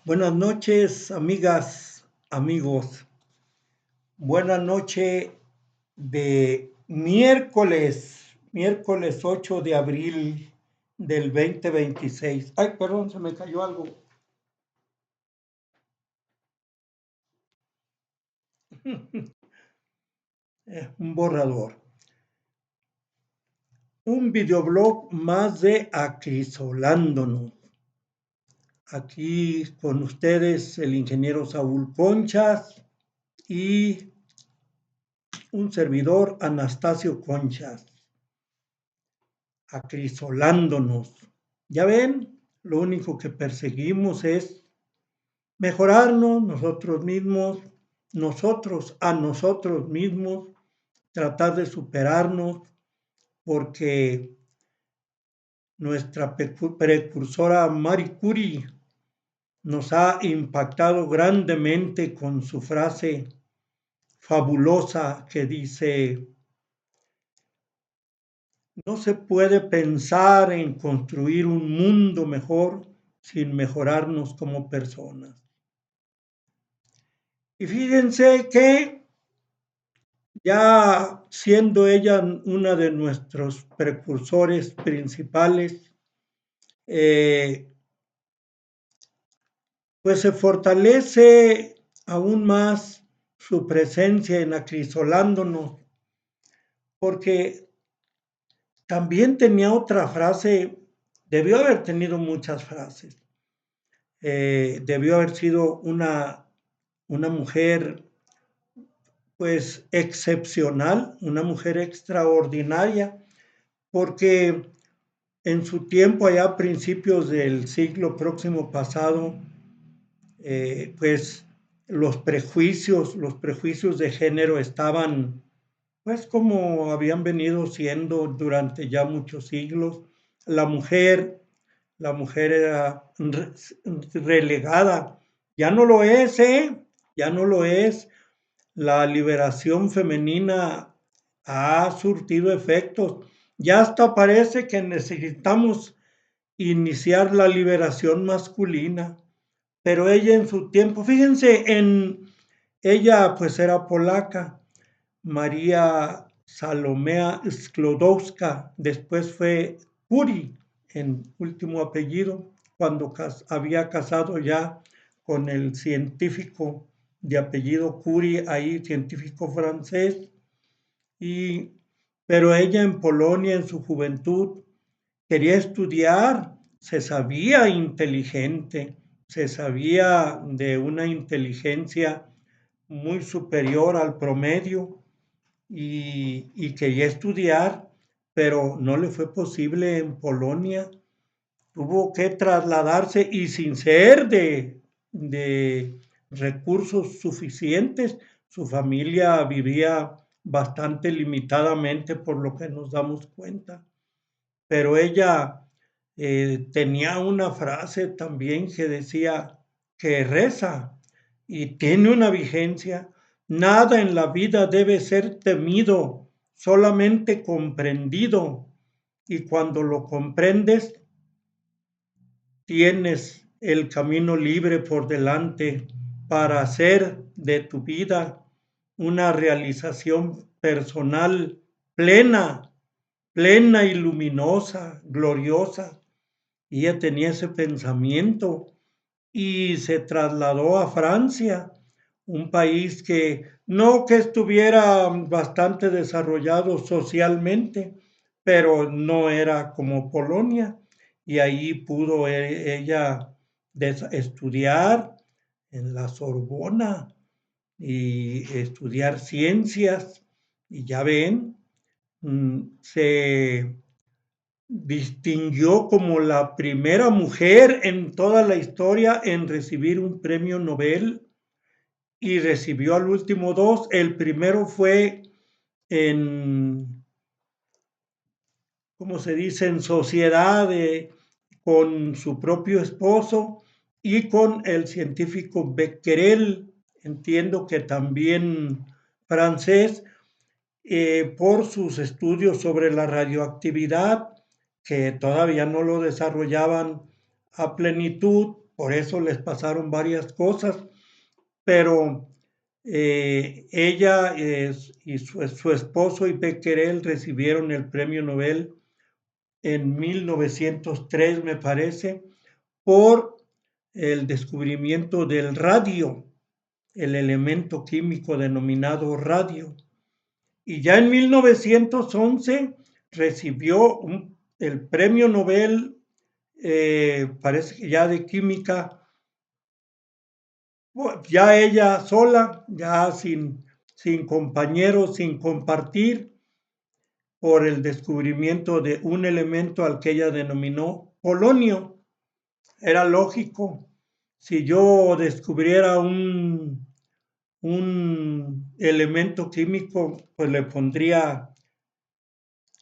Buenas noches, amigas, amigos. Buena noche de miércoles 8 de abril del 2026. Ay, perdón, se me cayó algo. Un borrador. Un videoblog más de Acrisolándonos. Aquí con ustedes el ingeniero Saúl Conchas y un servidor Anastasio Conchas. Acrisolándonos. Ya ven, lo único que perseguimos es mejorarnos nosotros a nosotros mismos, tratar de superarnos, porque nuestra precursora Marie Curie nos ha impactado grandemente con su frase fabulosa que dice: no se puede pensar en construir un mundo mejor sin mejorarnos como personas. Y fíjense que ya siendo ella una de nuestros precursores principales, eh, pues se fortalece aún más su presencia en Acrisolándonos, porque también tenía otra frase, debió haber tenido muchas frases, debió haber sido una mujer pues excepcional, una mujer extraordinaria, porque en su tiempo, allá a principios del siglo próximo pasado, pues los prejuicios de género estaban, pues como habían venido siendo durante ya muchos siglos. La mujer, la mujer era relegada. Ya no lo es, ¿eh? Ya no lo es. La liberación femenina ha surtido efectos. Ya hasta parece que necesitamos iniciar la liberación masculina, pero ella en su tiempo, fíjense, ella pues era polaca, María Salomea Sklodowska, después fue Curie en último apellido, cuando había casado ya con el científico de apellido Curie, ahí científico francés, y, pero ella en Polonia en su juventud quería estudiar, se sabía inteligente, se sabía de una inteligencia muy superior al promedio y quería estudiar, pero no le fue posible en Polonia. Tuvo que trasladarse y sin ser de recursos suficientes, su familia vivía bastante limitadamente por lo que nos damos cuenta. Pero ella tenía una frase también que decía que reza y tiene una vigencia: nada en la vida debe ser temido, solamente comprendido. Y cuando lo comprendes, tienes el camino libre por delante para hacer de tu vida una realización personal plena, plena y luminosa, gloriosa. Y ella tenía ese pensamiento y se trasladó a Francia, un país que no que estuviera bastante desarrollado socialmente, pero no era como Polonia. Y ahí pudo ella estudiar en la Sorbona y estudiar ciencias. Y ya ven, se distinguió como la primera mujer en toda la historia en recibir un premio Nobel y recibió al último dos. El primero fue en, ¿cómo se dice?, en sociedad con su propio esposo y con el científico Becquerel, entiendo que también francés, por sus estudios sobre la radioactividad, que todavía no lo desarrollaban a plenitud, por eso les pasaron varias cosas, pero ella y su esposo y Becquerel recibieron el premio Nobel en 1903, me parece, por el descubrimiento del radio, el elemento químico denominado radio. Y ya en 1911 recibió el premio Nobel, parece que ya de química, ya ella sola, ya sin compañeros, sin compartir, por el descubrimiento de un elemento al que ella denominó polonio. Era lógico, si yo descubriera un elemento químico, pues le pondría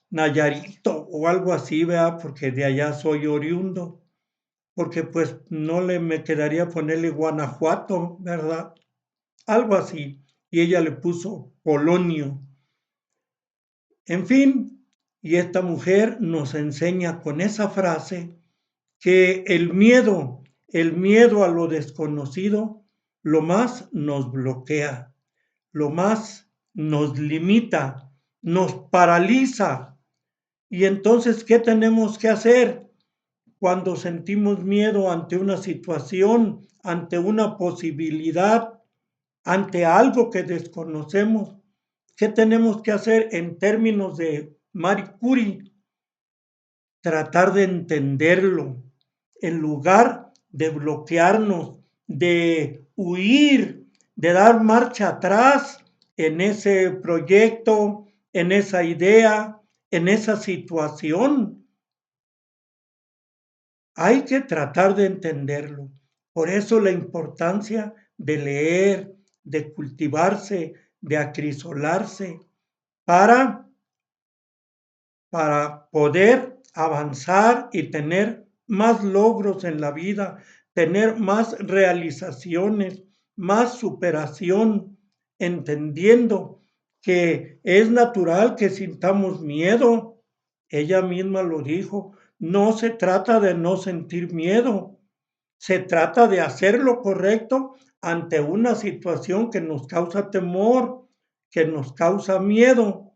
Nayarito o algo así, ¿verdad? Porque de allá soy oriundo, porque pues no me quedaría ponerle Guanajuato, ¿verdad? Algo así. Y ella le puso Polonio. En fin, y esta mujer nos enseña con esa frase que el miedo a lo desconocido, lo más nos bloquea, lo más nos limita, nos paraliza. Y entonces, ¿qué tenemos que hacer cuando sentimos miedo ante una situación, ante una posibilidad, ante algo que desconocemos? ¿Qué tenemos que hacer en términos de Marie Curie? Tratar de entenderlo, en lugar de bloquearnos, de huir, de dar marcha atrás en ese proyecto, en esa idea, en esa situación. Hay que tratar de entenderlo. Por eso la importancia de leer, de cultivarse, de acrisolarse, para, para poder avanzar y tener más logros en la vida, tener más realizaciones, más superación, entendiendo que es natural que sintamos miedo. Ella misma lo dijo, no se trata de no sentir miedo, se trata de hacer lo correcto ante una situación que nos causa temor, que nos causa miedo.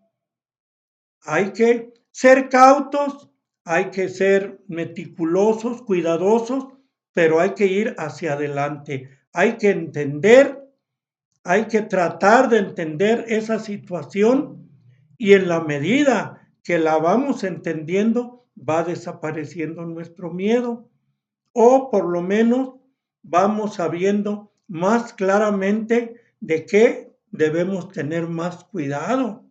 Hay que ser cautos, hay que ser meticulosos, cuidadosos, pero hay que ir hacia adelante. Hay que entender, hay que tratar de entender esa situación y en la medida que la vamos entendiendo, va desapareciendo nuestro miedo o por lo menos vamos sabiendo más claramente de qué debemos tener más cuidado,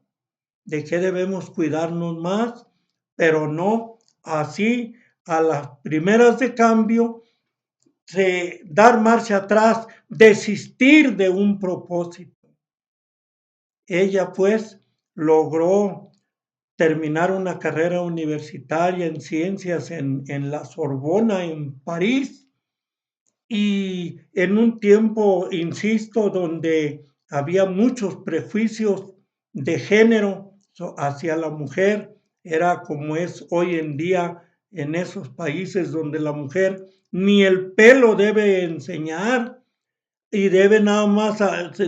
de qué debemos cuidarnos más, pero no así a las primeras de cambio, dar marcha atrás, desistir de un propósito. Ella pues logró terminar una carrera universitaria en ciencias en la Sorbona, en París, y en un tiempo, insisto, donde había muchos prejuicios de género hacia la mujer, era como es hoy en día en esos países donde la mujer ni el pelo debe enseñar y debe nada más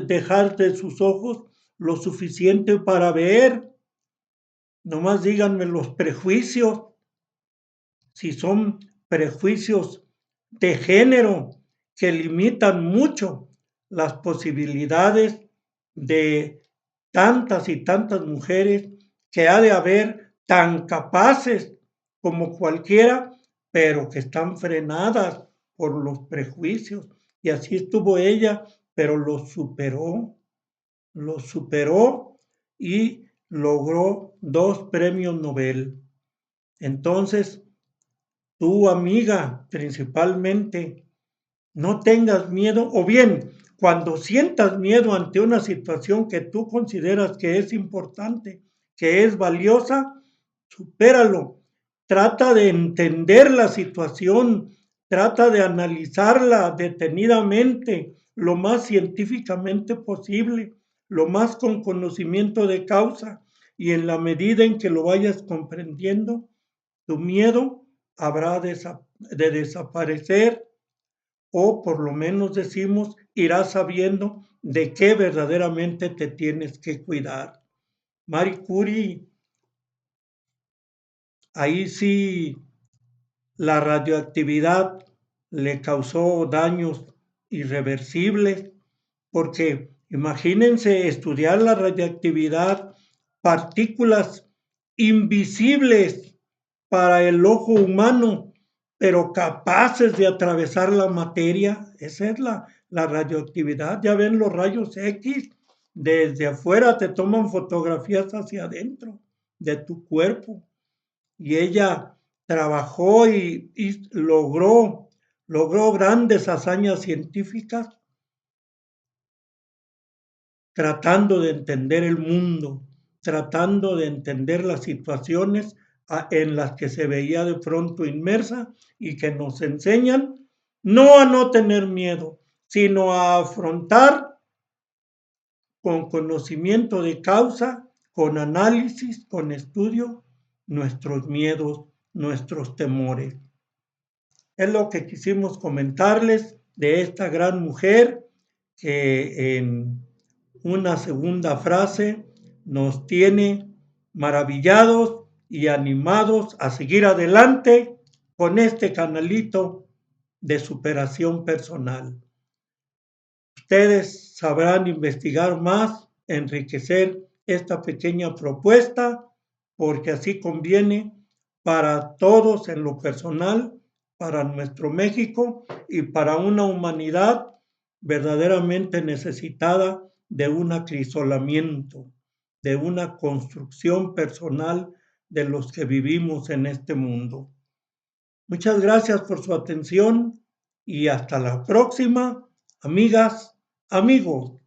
dejar de sus ojos lo suficiente para ver. Nomás díganme los prejuicios, si son prejuicios de género que limitan mucho las posibilidades de tantas y tantas mujeres que ha de haber tan capaces como cualquiera, pero que están frenadas por los prejuicios. Y así estuvo ella, pero lo superó y logró 2 premios Nobel. Entonces, tú, amiga, principalmente, no tengas miedo, o bien, cuando sientas miedo ante una situación que tú consideras que es importante, que es valiosa, supéralo. Trata de entender la situación, trata de analizarla detenidamente, lo más científicamente posible, lo más con conocimiento de causa, y en la medida en que lo vayas comprendiendo, tu miedo habrá de desaparecer o por lo menos decimos, irás sabiendo de qué verdaderamente te tienes que cuidar. Marie Curie, ahí sí la radioactividad le causó daños irreversibles, porque imagínense estudiar la radioactividad, partículas invisibles para el ojo humano, pero capaces de atravesar la materia. Esa es la radioactividad. Ya ven los rayos X, desde afuera te toman fotografías hacia adentro de tu cuerpo. Y ella trabajó y logró grandes hazañas científicas tratando de entender el mundo, tratando de entender las situaciones en las que se veía de pronto inmersa y que nos enseñan no a no tener miedo, sino a afrontar con conocimiento de causa, con análisis, con estudio, nuestros miedos, nuestros temores. Es lo que quisimos comentarles de esta gran mujer que en una segunda frase nos tiene maravillados y animados a seguir adelante con este canalito de superación personal. Ustedes sabrán investigar más, enriquecer esta pequeña propuesta, porque así conviene para todos en lo personal, para nuestro México y para una humanidad verdaderamente necesitada de un acrisolamiento, de una construcción personal de los que vivimos en este mundo. Muchas gracias por su atención y hasta la próxima, amigas, amigos.